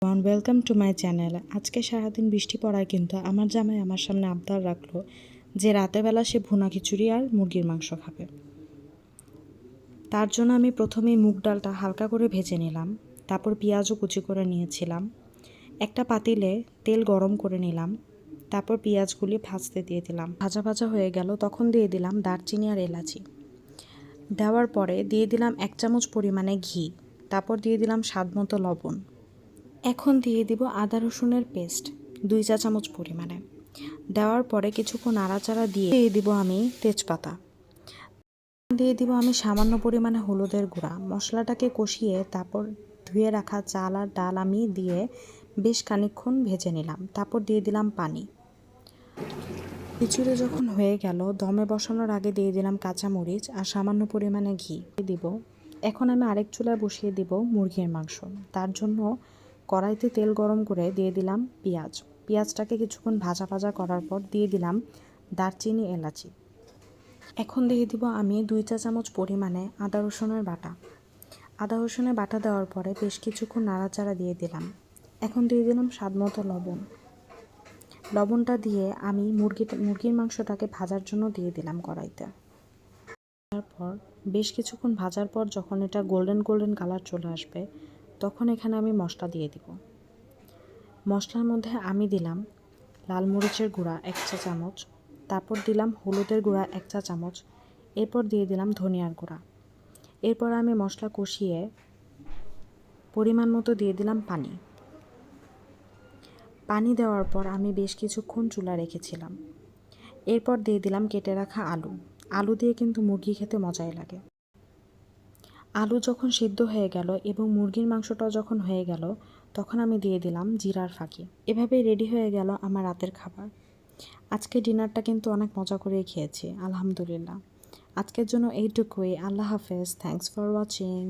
Welcome to my channel. আজকে সারাদিন বৃষ্টি পড়ায় কিন্তু আমার জামাই আমার সামনে আবদার রাখলো যে রাতেরবেলা সে ভুনা খিচুড়ি আর মুরগির মাংস খাবে। তার জন্য আমি প্রথমেই মুগ ডালটা হালকা করে ভেজে নিলাম, তারপর পেঁয়াজও কুচি করে নিয়েছিলাম। একটা পাতিলে তেল গরম করে নিলাম, তারপর পেঁয়াজগুলি ভাজতে দিয়ে দিলাম। ভাজা ভাজা হয়ে গেল, তখন দিয়ে দিলাম দারচিনি আর এলাচি। দেওয়ার পরে দিয়ে দিলাম 1 চামচ পরিমাণে ঘি, তারপর দিয়ে দিলাম স্বাদ মতো লবণ। এখন দিয়ে দিব আদা রসুনের পেস্ট 2 চা চামচ পরিমাণে। দেওয়ার পরে কিছুক্ষণ নাড়াচাড়া দিয়ে দিব আমি তেজপাতা, দিয়ে দিব আমি সামান্য পরিমাণে হলুদের গুঁড়া। মশলাটাকে কষিয়ে তারপর ধুয়ে রাখা চাল আর ডাল আমি দিয়ে বেশ খানিকক্ষণ ভেজে নিলাম, তারপর দিয়ে দিলাম পানি। খিচুড়ি যখন হয়ে গেল, দমে বসানোর আগে দিয়ে দিলাম কাঁচামরিচ আর সামান্য পরিমাণে ঘি দিব। এখন আমি আরেক চুলায় বসিয়ে দিব মুরগির মাংস। তার জন্য কড়াইতে তেল গরম করে দিয়ে দিলাম পেঁয়াজটাকে কিছুক্ষণ ভাজা ভাজা করার পর দিয়ে দিলাম দারচিনি এলাচি। এখন দিয়ে দিব আমি 2 চা চামচ পরিমাণে আদা রসুনের বাটা দেওয়ার পরে বেশ কিছুক্ষণ নাড়াচাড়া দিয়ে দিলাম। এখন দিয়ে দিলাম স্বাদ মতো লবণটা দিয়ে আমি মুরগির মাংসটাকে ভাজার জন্য দিয়ে দিলাম কড়াইতে। তারপর বেশ কিছুক্ষণ ভাজার পর যখন এটা গোল্ডেন কালার চলে আসবে, তখন এখানে আমি মশলা দিয়ে দিব। মশলার মধ্যে আমি দিলাম লাল মরিচের গুঁড়া 1 চা চামচ, তারপর দিলাম হলুদের গুঁড়া 1 চা চামচ, এরপর দিয়ে দিলাম ধনিয়ার গুঁড়া। এরপর আমি মশলা কষিয়ে পরিমাণ মতো দিয়ে দিলাম পানি দেওয়ার পর আমি বেশ কিছুক্ষণ চুলা রেখেছিলাম। এরপর দিয়ে দিলাম কেটে রাখা আলু দিয়ে কিন্তু মুরগি খেতে মজাই লাগে। আলু যখন সিদ্ধ হয়ে গেল এবং মুরগির মাংসটাও যখন হয়ে গেল, তখন আমি দিয়ে দিলাম জিরার ফাঁকি। এভাবেই রেডি হয়ে গেল আমার রাতের খাবার। আজকে ডিনারটা কিন্তু অনেক মজা করে খেয়েছি, আলহামদুলিল্লাহ। আজকের জন্য এইটুকুই। আল্লাহ হাফেজ। Thanks for watching.